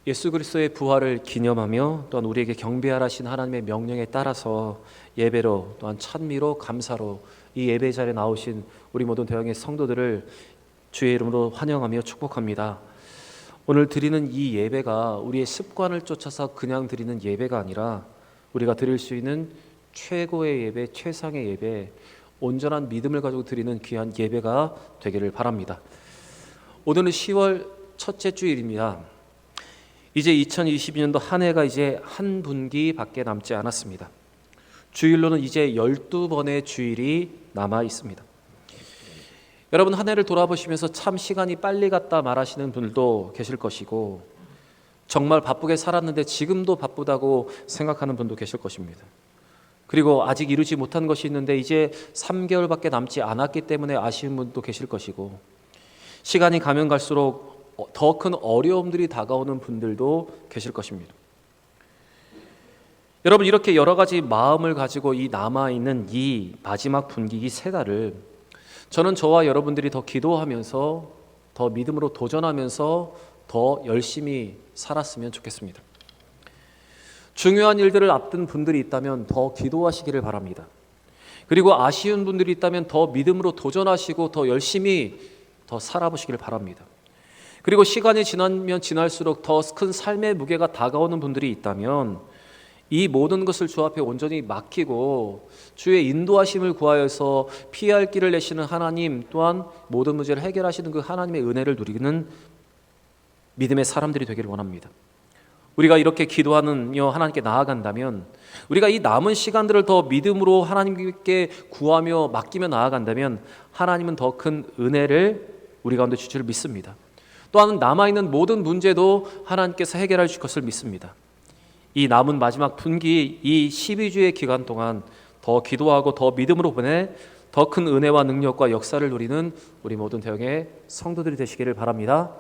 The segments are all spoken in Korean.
예수 그리스도의 부활을 기념하며 또한 우리에게 경배하라 하신 하나님의 명령에 따라서 예배로 또한 찬미로 감사로 이 예배 자리에 나오신 우리 모든 대형의 성도들을 주의 이름으로 환영하며 축복합니다. 오늘 드리는 이 예배가 우리의 습관을 쫓아서 그냥 드리는 예배가 아니라 우리가 드릴 수 있는 최고의 예배, 최상의 예배, 온전한 믿음을 가지고 드리는 귀한 예배가 되기를 바랍니다. 오늘은 10월 첫째 주일입니다. 이제 2022년도 한 해가 이제 한 분기밖에 남지 않았습니다. 주일로는 이제 12번의 주일이 남아 있습니다. 여러분, 한 해를 돌아보시면서 참 시간이 빨리 갔다 말하시는 분들도 계실 것이고, 정말 바쁘게 살았는데 지금도 바쁘다고 생각하는 분도 계실 것입니다. 그리고 아직 이루지 못한 것이 있는데 이제 3개월밖에 남지 않았기 때문에 아쉬운 분도 계실 것이고, 시간이 가면 갈수록 더 큰 어려움들이 다가오는 분들도 계실 것입니다. 여러분, 이렇게 여러 가지 마음을 가지고 이 남아있는 이 마지막 분기 세 달을 저는 저와 여러분들이 더 기도하면서 더 믿음으로 도전하면서 더 열심히 살았으면 좋겠습니다. 중요한 일들을 앞둔 분들이 있다면 더 기도하시기를 바랍니다. 그리고 아쉬운 분들이 있다면 더 믿음으로 도전하시고 더 열심히 더 살아보시기를 바랍니다. 그리고 시간이 지나면 지날수록 더 큰 삶의 무게가 다가오는 분들이 있다면 이 모든 것을 주 앞에 온전히 맡기고 주의 인도하심을 구하여서 피할 길을 내시는 하나님, 또한 모든 문제를 해결하시는 그 하나님의 은혜를 누리는 믿음의 사람들이 되기를 원합니다. 우리가 이렇게 기도하며 하나님께 나아간다면, 우리가 이 남은 시간들을 더 믿음으로 하나님께 구하며 맡기며 나아간다면 하나님은 더 큰 은혜를 우리 가운데 주실 줄 믿습니다. 또한 남아있는 모든 문제도 하나님께서 해결해 주실 것을 믿습니다. 이 남은 마지막 분기, 이 12주의 기간 동안 더 기도하고 더 믿음으로 보내 더 큰 은혜와 능력과 역사를 누리는 우리 모든 대형의 성도들이 되시기를 바랍니다.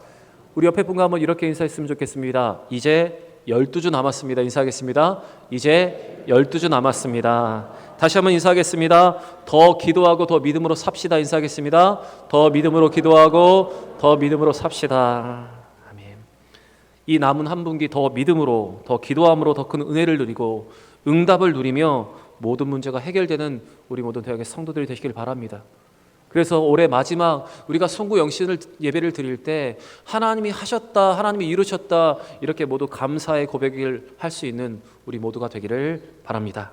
우리 옆에 분과 한번 이렇게 인사했으면 좋겠습니다. 이제 12주 남았습니다. 인사하겠습니다. 이제 12주 남았습니다. 다시 한번 인사하겠습니다. 더 기도하고 더 믿음으로 삽시다. 인사하겠습니다. 더 믿음으로 기도하고 더 믿음으로 삽시다. 아멘. 이 남은 한 분기 더 믿음으로, 더 기도함으로 더 큰 은혜를 누리고 응답을 누리며 모든 문제가 해결되는 우리 모든 대형의 성도들이 되시길 바랍니다. 그래서 올해 마지막 우리가 송구 영신 예배를 드릴 때 하나님이 하셨다, 하나님이 이루셨다, 이렇게 모두 감사의 고백을 할 수 있는 우리 모두가 되기를 바랍니다.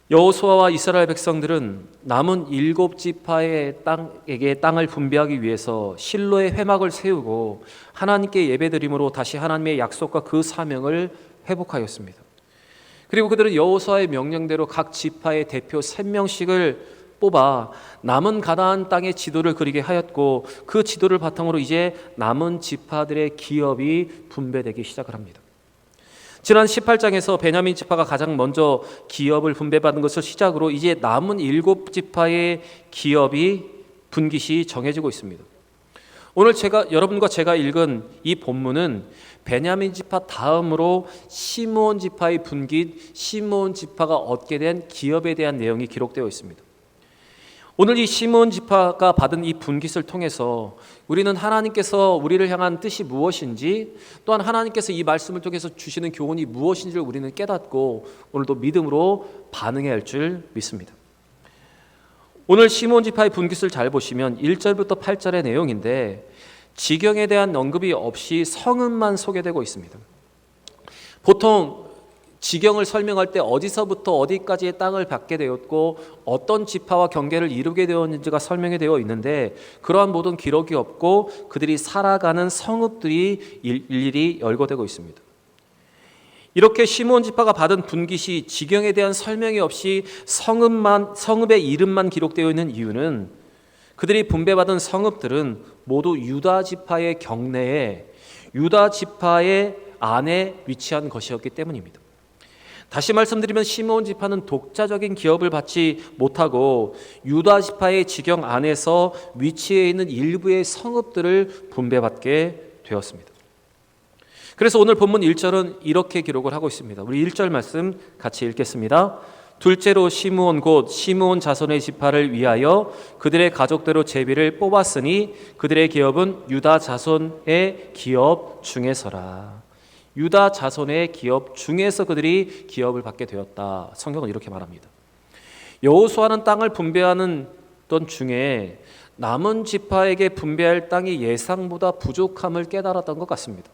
여호수아와 이스라엘 백성들은 남은 7지파의 땅에게 땅을 분배하기 위해서 실로의 회막을 세우고 하나님께 예배드림으로 다시 하나님의 약속과 그 사명을 회복하였습니다. 그리고 그들은 여호수아의 명령대로 각 지파의 대표 3명씩을 뽑아 남은 가나안 땅의 지도를 그리게 하였고, 그 지도를 바탕으로 이제 남은 지파들의 기업이 분배되기 시작을 합니다. 지난 18장에서 베냐민 지파가 가장 먼저 기업을 분배받은 것을 시작으로 이제 남은 7지파의 기업이 분깃이 정해지고 있습니다. 오늘 여러분과 제가 읽은 이 본문은 베냐민 지파 다음으로 시므온 지파의 분깃, 시므온 지파가 얻게 된 기업에 대한 내용이 기록되어 있습니다. 오늘 이 시므온 지파가 받은 이 분깃을 통해서 우리는 하나님께서 우리를 향한 뜻이 무엇인지, 또한 하나님께서 이 말씀을 통해서 주시는 교훈이 무엇인지를 우리는 깨닫고 오늘도 믿음으로 반응해야 할 줄 믿습니다. 오늘 시므온 지파의 분깃을 잘 보시면 1절부터 8절의 내용인데 지경에 대한 언급이 없이 성읍만 소개되고 있습니다. 보통 지경을 설명할 때 어디서부터 어디까지의 땅을 받게 되었고 어떤 지파와 경계를 이루게 되었는지가 설명이 되어 있는데, 그러한 모든 기록이 없고 그들이 살아가는 성읍들이 일일이 열거되고 있습니다. 이렇게 시므온 지파가 받은 분깃이 지경에 대한 설명이 없이 성읍의 이름만 기록되어 있는 이유는 그들이 분배받은 성읍들은 모두 유다 지파의 경내에 유다 지파의 안에 위치한 것이었기 때문입니다. 다시 말씀드리면 시므온 지파는 독자적인 기업을 받지 못하고 유다 지파의 지경 안에서 위치해 있는 일부의 성읍들을 분배받게 되었습니다. 그래서 오늘 본문 1절은 이렇게 기록을 하고 있습니다. 우리 1절 말씀 같이 읽겠습니다. 둘째로 시므온 곧 시므온 자손의 지파를 위하여 그들의 가족대로 제비를 뽑았으니 그들의 기업은 유다 자손의 기업 중에서라. 유다 자손의 기업 중에서 그들이 기업을 받게 되었다. 성경은 이렇게 말합니다. 여호수아는 땅을 분배하는 던 중에 남은 지파에게 분배할 땅이 예상보다 부족함을 깨달았던 것 같습니다.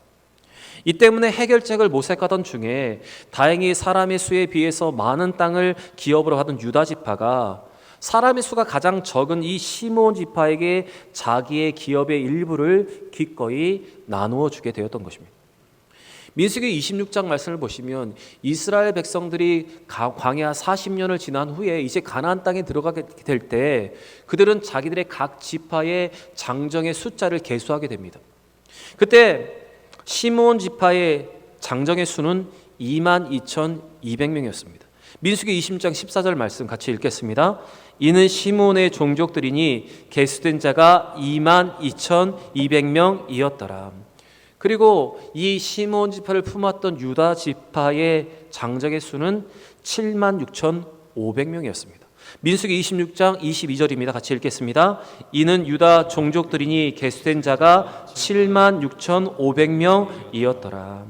이 때문에 해결책을 모색하던 중에 다행히 사람의 수에 비해서 많은 땅을 기업으로 받은 유다 지파가 사람의 수가 가장 적은 이 시므온 지파에게 자기의 기업의 일부를 기꺼이 나누어 주게 되었던 것입니다. 민수기 26장 말씀을 보시면 이스라엘 백성들이 광야 40년을 지난 후에 이제 가나안 땅에 들어가게 될 때 그들은 자기들의 각 지파의 장정의 숫자를 계수하게 됩니다. 그때 시므온 지파의 장정의 수는 22,200명이었습니다. 민수기 20장 14절 말씀 같이 읽겠습니다. 이는 시므온의 종족들이니 계수된 자가 22,200명이었더라. 그리고 이 시므온 지파를 품었던 유다 지파의 장정의 수는 76,500명이었습니다. 민수기 26장 22절입니다. 같이 읽겠습니다. 이는 유다 종족들이니 계수된 자가 76,500명이었더라.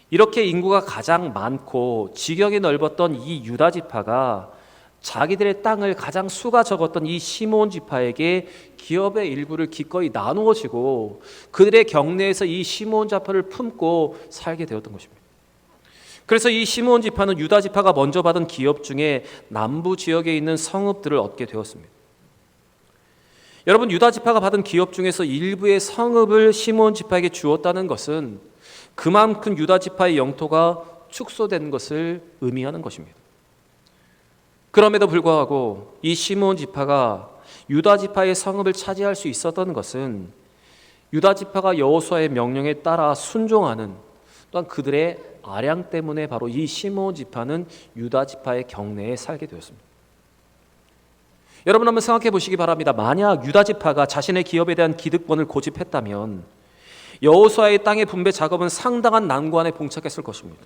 이렇게 인구가 가장 많고 지경이 넓었던 이 유다 지파가 자기들의 땅을 가장 수가 적었던 이 시므온 지파에게 기업의 일부를 기꺼이 나누어 주고 그들의 경내에서 이 시므온 지파를 품고 살게 되었던 것입니다. 그래서 이 시므온 지파는 유다 지파가 먼저 받은 기업 중에 남부 지역에 있는 성읍들을 얻게 되었습니다. 여러분, 유다 지파가 받은 기업 중에서 일부의 성읍을 시므온 지파에게 주었다는 것은 그만큼 유다 지파의 영토가 축소된 것을 의미하는 것입니다. 그럼에도 불구하고 이 시므온 지파가 유다 지파의 성읍을 차지할 수 있었던 것은 유다 지파가 여호수아의 명령에 따라 순종하는, 또한 그들의 아량 때문에 바로 이 시므온 지파는 유다 지파의 경내에 살게 되었습니다. 여러분, 한번 생각해 보시기 바랍니다. 만약 유다 지파가 자신의 기업에 대한 기득권을 고집했다면 여호수아의 땅의 분배 작업은 상당한 난관에 봉착했을 것입니다.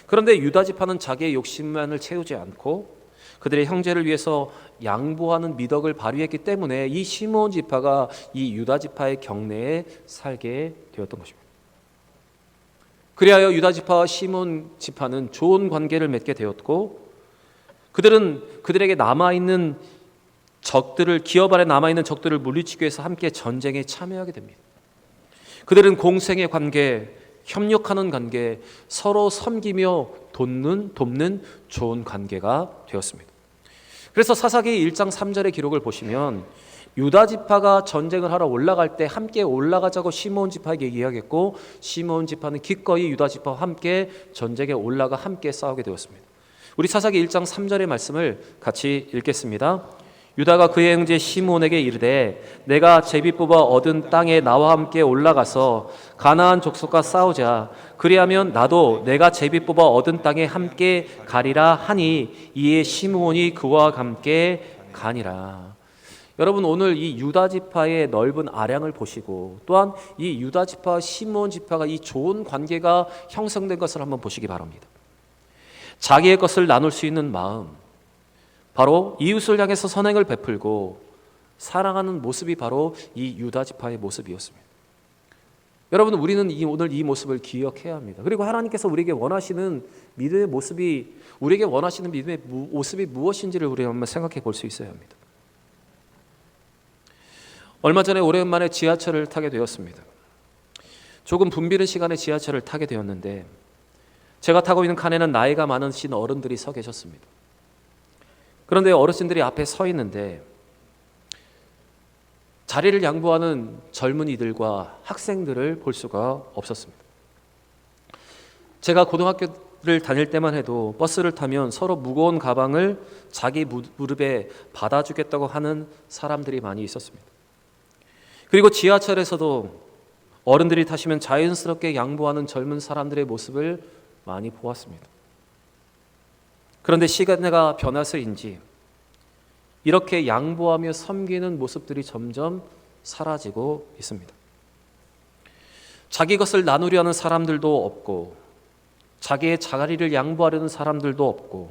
그런데 유다 지파는 자기의 욕심만을 채우지 않고 그들의 형제를 위해서 양보하는 미덕을 발휘했기 때문에 이 시므온 지파가 이 유다 지파의 경내에 살게 되었던 것입니다. 그리하여 유다 지파와 시므온 지파는 좋은 관계를 맺게 되었고, 그들은 그들에게 남아있는 적들을, 기업 안에 남아있는 적들을 물리치기 위해서 함께 전쟁에 참여하게 됩니다. 그들은 공생의 관계, 협력하는 관계, 서로 섬기며 돕는 좋은 관계가 되었습니다. 그래서 사사기 1장 3절의 기록을 보시면 유다 지파가 전쟁을 하러 올라갈 때 함께 올라가자고 시므온 지파에게 이야기했고, 시므온 지파는 기꺼이 유다 지파와 함께 전쟁에 올라가 함께 싸우게 되었습니다. 우리 사사기 1장 3절의 말씀을 같이 읽겠습니다. 유다가 그의 형제 시므온에게 이르되 내가 제비 뽑아 얻은 땅에 나와 함께 올라가서 가나안 족속과 싸우자. 그리하면 나도 내가 제비 뽑아 얻은 땅에 함께 가리라 하니 이에 시므온이 그와 함께 가니라. 여러분, 오늘 이 유다 지파의 넓은 아량을 보시고 또한 이 유다 지파와 시므온 지파가 이 좋은 관계가 형성된 것을 한번 보시기 바랍니다. 자기의 것을 나눌 수 있는 마음, 바로 이웃을 향해서 선행을 베풀고 사랑하는 모습이 바로 이 유다 지파의 모습이었습니다. 여러분, 우리는 오늘 이 모습을 기억해야 합니다. 그리고 하나님께서 우리에게 원하시는 믿음의 모습이, 우리에게 원하시는 믿음의 모습이 무엇인지를 우리 한번 생각해 볼 수 있어야 합니다. 얼마 전에 오랜만에 지하철을 타게 되었습니다. 조금 붐비는 시간에 지하철을 타게 되었는데 제가 타고 있는 칸에는 나이가 많으신 어른들이 서 계셨습니다. 그런데 어르신들이 앞에 서 있는데 자리를 양보하는 젊은이들과 학생들을 볼 수가 없었습니다. 제가 고등학교를 다닐 때만 해도 버스를 타면 서로 무거운 가방을 자기 무릎에 받아주겠다고 하는 사람들이 많이 있었습니다. 그리고 지하철에서도 어른들이 타시면 자연스럽게 양보하는 젊은 사람들의 모습을 많이 보았습니다. 그런데 시간이 변해서인지 이렇게 양보하며 섬기는 모습들이 점점 사라지고 있습니다. 자기 것을 나누려 하는 사람들도 없고 자기의 자리를 양보하려는 사람들도 없고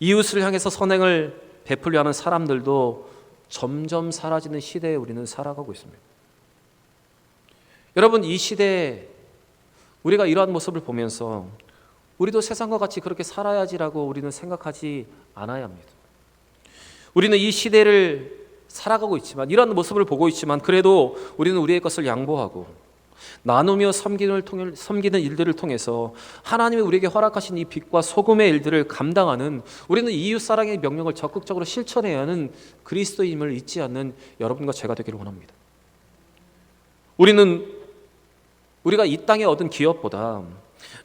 이웃을 향해서 선행을 베풀려 하는 사람들도 점점 사라지는 시대에 우리는 살아가고 있습니다. 여러분, 이 시대에 우리가 이러한 모습을 보면서 우리도 세상과 같이 그렇게 살아야지라고 우리는 생각하지 않아야 합니다. 우리는 이 시대를 살아가고 있지만, 이러한 모습을 보고 있지만, 그래도 우리는 우리의 것을 양보하고 나누며 섬기는 일들을 통해서 하나님이 우리에게 허락하신 이 빛과 소금의 일들을 감당하는, 우리는 이웃사랑의 명령을 적극적으로 실천해야 하는 그리스도임을 잊지 않는 여러분과 제가 되기를 원합니다. 우리가 이 땅에 얻은 기업보다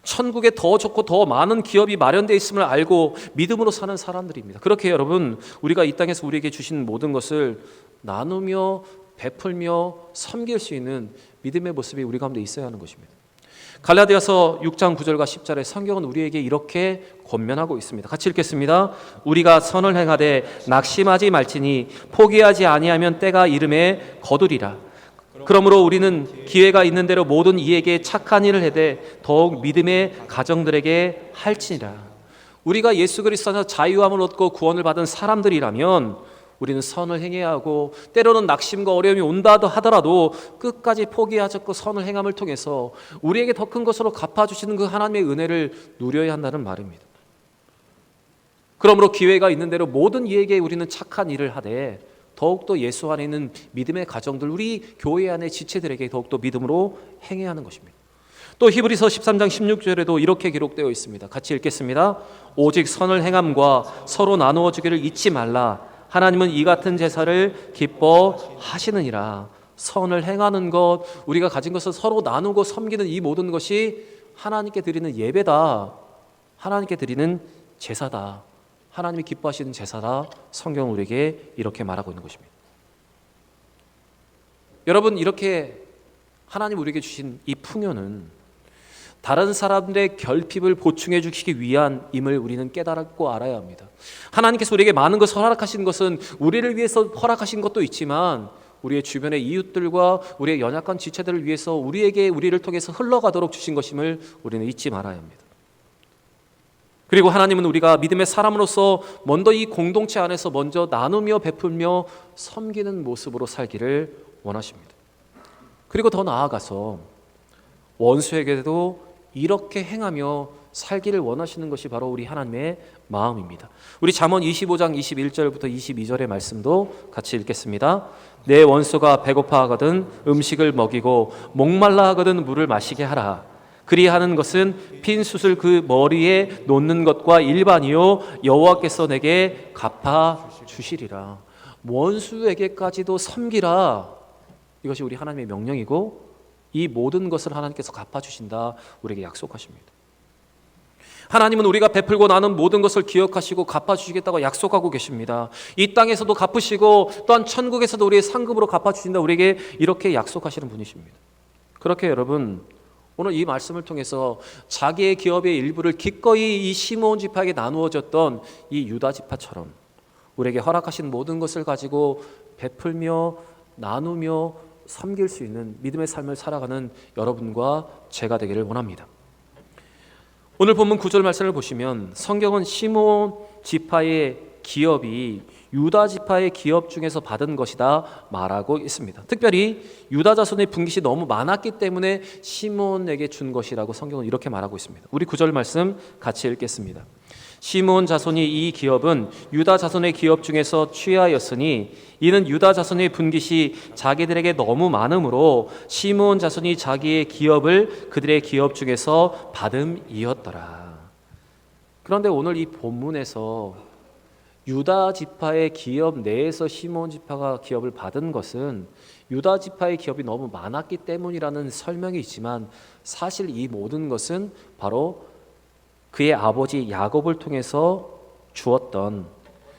천국에 더 좋고 더 많은 기업이 마련되어 있음을 알고 믿음으로 사는 사람들입니다. 그렇게 여러분, 우리가 이 땅에서 우리에게 주신 모든 것을 나누며 베풀며 섬길 수 있는 믿음의 모습이 우리 가운데 있어야 하는 것입니다. 갈라디아서 6장 9절과 10절에 성경은 우리에게 이렇게 권면하고 있습니다. 같이 읽겠습니다. 우리가 선을 행하되 낙심하지 말지니 포기하지 아니하면 때가 이름에 거두리라. 그러므로 우리는 기회가 있는 대로 모든 이에게 착한 일을 해되 더욱 믿음의 가정들에게 할지니라. 우리가 예수 그리스도 안에서 자유함을 얻고 구원을 받은 사람들이라면 우리는 선을 행해야 하고, 때로는 낙심과 어려움이 온다 하더라도 끝까지 포기하지 않고 선을 행함을 통해서 우리에게 더 큰 것으로 갚아주시는 그 하나님의 은혜를 누려야 한다는 말입니다. 그러므로 기회가 있는 대로 모든 이에게 우리는 착한 일을 하되 더욱더 예수 안에 있는 믿음의 가정들, 우리 교회 안의 지체들에게 더욱더 믿음으로 행해야 하는 것입니다. 또 히브리서 13장 16절에도 이렇게 기록되어 있습니다. 같이 읽겠습니다. 오직 선을 행함과 서로 나누어 주기를 잊지 말라. 하나님은 이 같은 제사를 기뻐하시느니라. 선을 행하는 것, 우리가 가진 것을 서로 나누고 섬기는 이 모든 것이 하나님께 드리는 예배다, 하나님께 드리는 제사다, 하나님이 기뻐하시는 제사다. 성경은 우리에게 이렇게 말하고 있는 것입니다. 여러분, 이렇게 하나님 우리에게 주신 이 풍요는 다른 사람들의 결핍을 보충해 주시기 위한임을 우리는 깨달고 알아야 합니다. 하나님께서 우리에게 많은 것을 허락하신 것은 우리를 위해서 허락하신 것도 있지만 우리의 주변의 이웃들과 우리의 연약한 지체들을 위해서 우리를 통해서 흘러가도록 주신 것임을 우리는 잊지 말아야 합니다. 그리고 하나님은 우리가 믿음의 사람으로서 먼저 이 공동체 안에서 먼저 나누며 베풀며 섬기는 모습으로 살기를 원하십니다. 그리고 더 나아가서 원수에게도 이렇게 행하며 살기를 원하시는 것이 바로 우리 하나님의 마음입니다. 우리 잠언 25장 21절부터 22절의 말씀도 같이 읽겠습니다. 내 원수가 배고파 하거든 음식을 먹이고 목말라 하거든 물을 마시게 하라. 그리하는 것은 핀 숯을 그 머리에 놓는 것과 일반이요 여호와께서 내게 갚아 주시리라. 원수에게까지도 섬기라. 이것이 우리 하나님의 명령이고 이 모든 것을 하나님께서 갚아주신다 우리에게 약속하십니다. 하나님은 우리가 베풀고 나눈 모든 것을 기억하시고 갚아주시겠다고 약속하고 계십니다. 이 땅에서도 갚으시고 또한 천국에서도 우리의 상급으로 갚아주신다 우리에게 이렇게 약속하시는 분이십니다. 그렇게 여러분, 오늘 이 말씀을 통해서 자기의 기업의 일부를 기꺼이 이 시므온 지파에게 나누어졌던 이 유다 지파처럼 우리에게 허락하신 모든 것을 가지고 베풀며 나누며 섬길 수 있는 믿음의 삶을 살아가는 여러분과 제가 되기를 원합니다. 오늘 본문 9절 말씀을 보시면 성경은 시므온 지파의 기업이 유다 지파의 기업 중에서 받은 것이다 말하고 있습니다. 특별히 유다 자손의 분깃이 너무 많았기 때문에 시므온에게 준 것이라고 성경은 이렇게 말하고 있습니다. 우리 9절 말씀 같이 읽겠습니다. 시므온 자손이 이 기업은 유다 자손의 기업 중에서 취하였으니 이는 유다 자손의 분깃이 자기들에게 너무 많으므로 시므온 자손이 자기의 기업을 그들의 기업 중에서 받음이었더라. 그런데 오늘 이 본문에서 유다 지파의 기업 내에서 시므온 지파가 기업을 받은 것은 유다 지파의 기업이 너무 많았기 때문이라는 설명이 있지만 사실 이 모든 것은 바로 그의 아버지 야곱을 통해서 주었던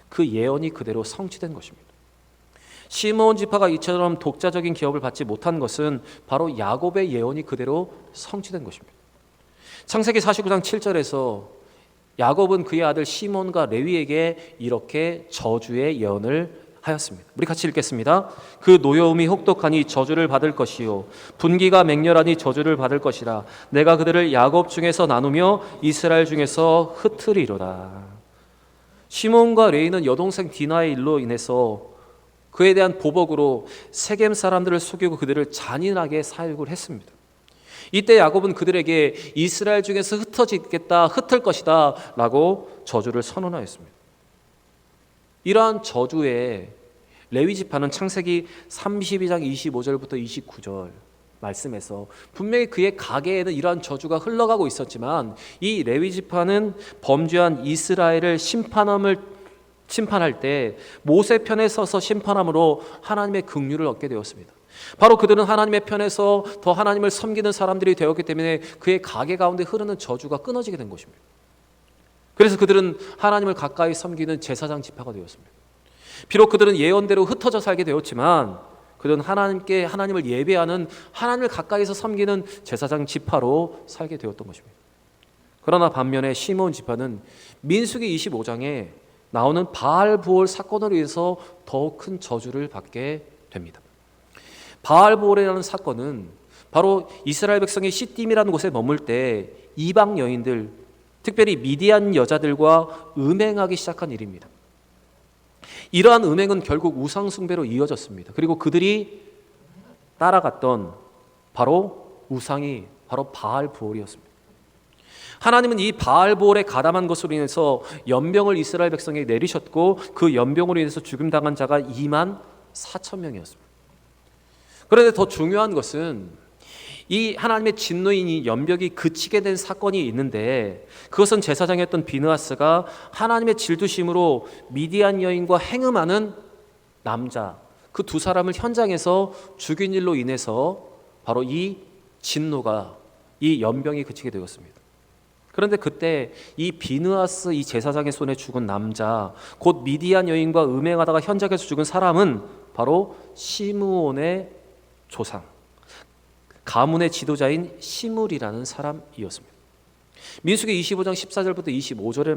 그 예언이 그대로 성취된 것입니다. 시므온 지파가 이처럼 독자적인 기업을 받지 못한 것은 바로 야곱의 예언이 그대로 성취된 것입니다. 창세기 49장 7절에서 야곱은 그의 아들 시몬과 레위에게 이렇게 저주의 예언을 하였습니다. 우리 같이 읽겠습니다. 그 노여움이 혹독하니 저주를 받을 것이요 분기가 맹렬하니 저주를 받을 것이라. 내가 그들을 야곱 중에서 나누며 이스라엘 중에서 흩으리로다. 시몬과 레위는 여동생 디나의 일로 인해서 그에 대한 보복으로 세겜 사람들을 속이고 그들을 잔인하게 사육을 했습니다. 이때 야곱은 그들에게 이스라엘 중에서 흩을 것이다 라고 저주를 선언하였습니다. 이러한 저주에 레위 지파는 창세기 32장 25절부터 29절 말씀에서 분명히 그의 가계에는 이러한 저주가 흘러가고 있었지만 이 레위 지파는 범죄한 이스라엘을 심판할 때 모세 편에 서서 심판함으로 하나님의 긍휼을 얻게 되었습니다. 바로 그들은 하나님의 편에서 더 하나님을 섬기는 사람들이 되었기 때문에 그의 가계 가운데 흐르는 저주가 끊어지게 된 것입니다. 그래서 그들은 하나님을 가까이 섬기는 제사장 지파가 되었습니다. 비록 그들은 예언대로 흩어져 살게 되었지만 그들은 하나님을 예배하는, 하나님을 가까이서 섬기는 제사장 지파로 살게 되었던 것입니다. 그러나 반면에 시므온 지파는 민수기 25장에 나오는 바알보올 사건으로 인해서 더욱 큰 저주를 받게 됩니다. 바알보올이라는 사건은 바로 이스라엘 백성이 시딤이라는 곳에 머물 때 이방 여인들, 특별히 미디안 여자들과 음행하기 시작한 일입니다. 이러한 음행은 결국 우상 숭배로 이어졌습니다. 그리고 그들이 따라갔던 우상이 바로 바알보올이었습니다. 하나님은 이 바알보올에 가담한 것으로 인해서 연병을 이스라엘 백성에게 내리셨고 그 연병으로 인해서 죽임당한 자가 2만 4천 명이었습니다. 그런데 더 중요한 것은 이 하나님의 진노인 이 연병이 그치게 된 사건이 있는데 그것은 제사장이었던 비느하스가 하나님의 질투심으로 미디안 여인과 행음하는 남자 그 두 사람을 현장에서 죽인 일로 인해서 바로 이 진노가 이 연병이 그치게 되었습니다. 그런데 그때 이 비느하스 이 제사장의 손에 죽은 남자 곧 미디안 여인과 음행하다가 현장에서 죽은 사람은 바로 시므온의 조상 가문의 지도자인 시물이라는 사람이었습니다. 민수기 25장 14절부터 15절의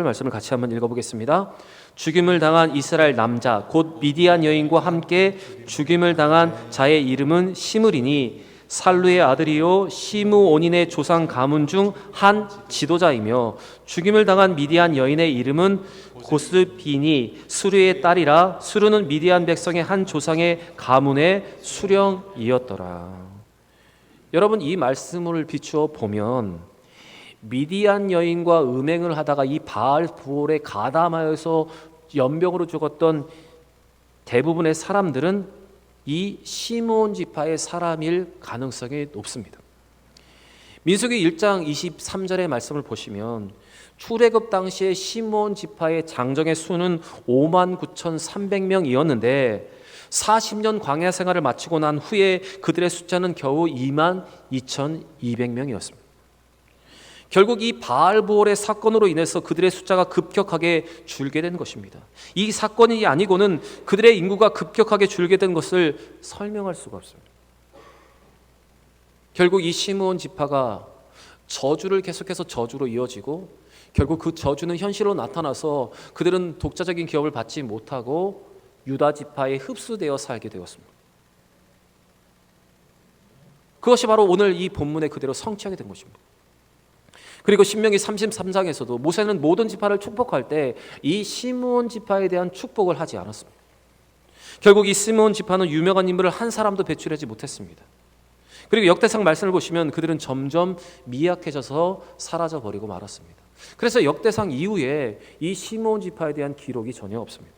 말씀을 같이 한번 읽어보겠습니다. 죽임을 당한 이스라엘 남자 곧 미디안 여인과 함께 죽임을 당한 자의 이름은 시물이니 살루의 아들이요 시므온인의 조상 가문 중 한 지도자이며 죽임을 당한 미디안 여인의 이름은 고스비니 수르의 딸이라 수르는 미디안 백성의 한 조상의 가문의 수령이었더라. 여러분 이 말씀을 비추어 보면 미디안 여인과 음행을 하다가 이 바알보올에 가담하여서 연병으로 죽었던 대부분의 사람들은 이 시므온 지파의 사람일 가능성이 높습니다. 민수기 1장 23절의 말씀을 보시면 출애굽 당시에 시므온 지파의 장정의 수는 59,300명이었는데 40년 광야 생활을 마치고 난 후에 그들의 숫자는 겨우 22,200명이었습니다. 결국 이 바알보올의 사건으로 인해서 그들의 숫자가 급격하게 줄게 된 것입니다. 이 사건이 아니고는 그들의 인구가 급격하게 줄게 된 것을 설명할 수가 없습니다. 결국 이 시므온 지파가 저주를 계속해서 저주로 이어지고 결국 그 저주는 현실로 나타나서 그들은 독자적인 기업을 받지 못하고 유다 지파에 흡수되어 살게 되었습니다. 그것이 바로 오늘 이 본문에 그대로 성취하게 된 것입니다. 그리고 신명기 33장에서도 모세는 모든 지파를 축복할 때 이 시므온 지파에 대한 축복을 하지 않았습니다. 결국 이 시므온 지파는 유명한 인물을 한 사람도 배출하지 못했습니다. 그리고 역대상 말씀을 보시면 그들은 점점 미약해져서 사라져버리고 말았습니다. 그래서 역대상 이후에 이 시므온 지파에 대한 기록이 전혀 없습니다.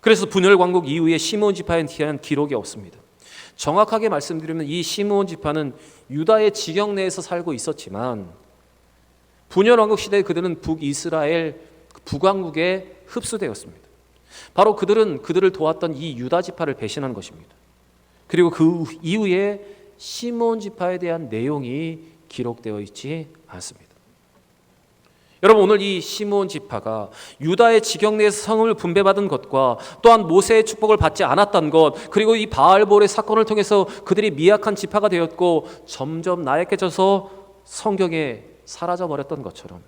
그래서 분열 왕국 이후에 시므온 지파에 대한 기록이 없습니다. 정확하게 말씀드리면 이 시므온 지파는 유다의 지경 내에서 살고 있었지만 분열 왕국 시대에 그들은 북이스라엘 북왕국에 흡수되었습니다. 바로 그들은 그들을 도왔던 이 유다 지파를 배신한 것입니다. 그리고 그 이후에 시므온 지파에 대한 내용이 기록되어 있지 않습니다. 여러분 오늘 이 시므온 지파가 유다의 지경 내에서 성을 분배받은 것과 또한 모세의 축복을 받지 않았던 것 그리고 이 바알보올의 사건을 통해서 그들이 미약한 지파가 되었고 점점 나약해져서 성경에 사라져버렸던 것처럼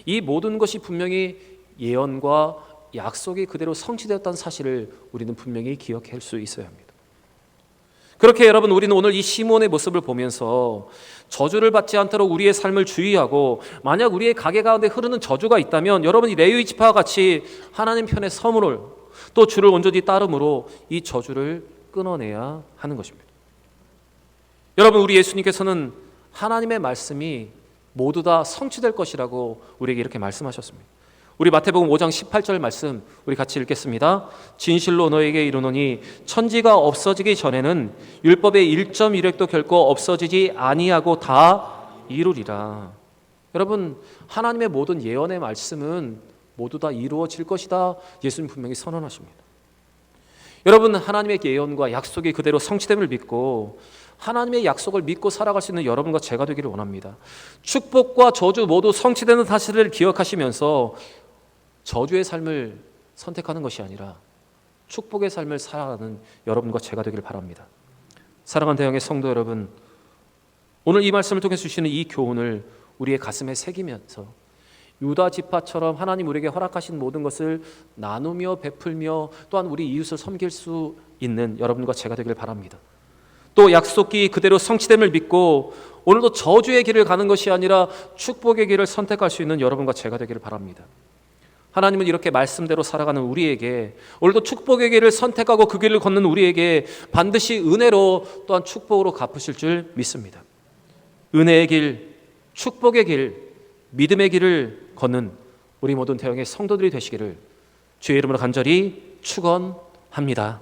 이 모든 것이 분명히 예언과 약속이 그대로 성취되었다는 사실을 우리는 분명히 기억할 수 있어야 합니다. 그렇게 여러분, 우리는 오늘 이 시몬의 모습을 보면서 저주를 받지 않도록 우리의 삶을 주의하고, 만약 우리의 가게 가운데 흐르는 저주가 있다면 여러분, 이 레위 지파와 같이 하나님 편에 서므로 또 주를 온전히 따름으로 이 저주를 끊어내야 하는 것입니다. 여러분, 우리 예수님께서는 하나님의 말씀이 모두 다 성취될 것이라고 우리에게 이렇게 말씀하셨습니다. 우리 마태복음 5장 18절 말씀 우리 같이 읽겠습니다. 진실로 너에게 이르노니 천지가 없어지기 전에는 율법의 1.1획도 결코 없어지지 아니하고 다 이루리라. 여러분, 하나님의 모든 예언의 말씀은 모두 다 이루어질 것이다. 예수님 분명히 선언하십니다. 여러분, 하나님의 예언과 약속이 그대로 성취됨을 믿고 하나님의 약속을 믿고 살아갈 수 있는 여러분과 제가 되기를 원합니다. 축복과 저주 모두 성취되는 사실을 기억하시면서 저주의 삶을 선택하는 것이 아니라 축복의 삶을 살아가는 여러분과 제가 되기를 바랍니다. 사랑하는 대형의 성도 여러분, 오늘 이 말씀을 통해 주시는 이 교훈을 우리의 가슴에 새기면서 유다 지파처럼 하나님 우리에게 허락하신 모든 것을 나누며 베풀며 또한 우리 이웃을 섬길 수 있는 여러분과 제가 되기를 바랍니다. 또 약속이 그대로 성취됨을 믿고 오늘도 저주의 길을 가는 것이 아니라 축복의 길을 선택할 수 있는 여러분과 제가 되기를 바랍니다. 하나님은 이렇게 말씀대로 살아가는 우리에게, 오늘도 축복의 길을 선택하고 그 길을 걷는 우리에게 반드시 은혜로 또한 축복으로 갚으실 줄 믿습니다. 은혜의 길, 축복의 길, 믿음의 길을 걷는 우리 모든 대형의 성도들이 되시기를 주의 이름으로 간절히 축원합니다.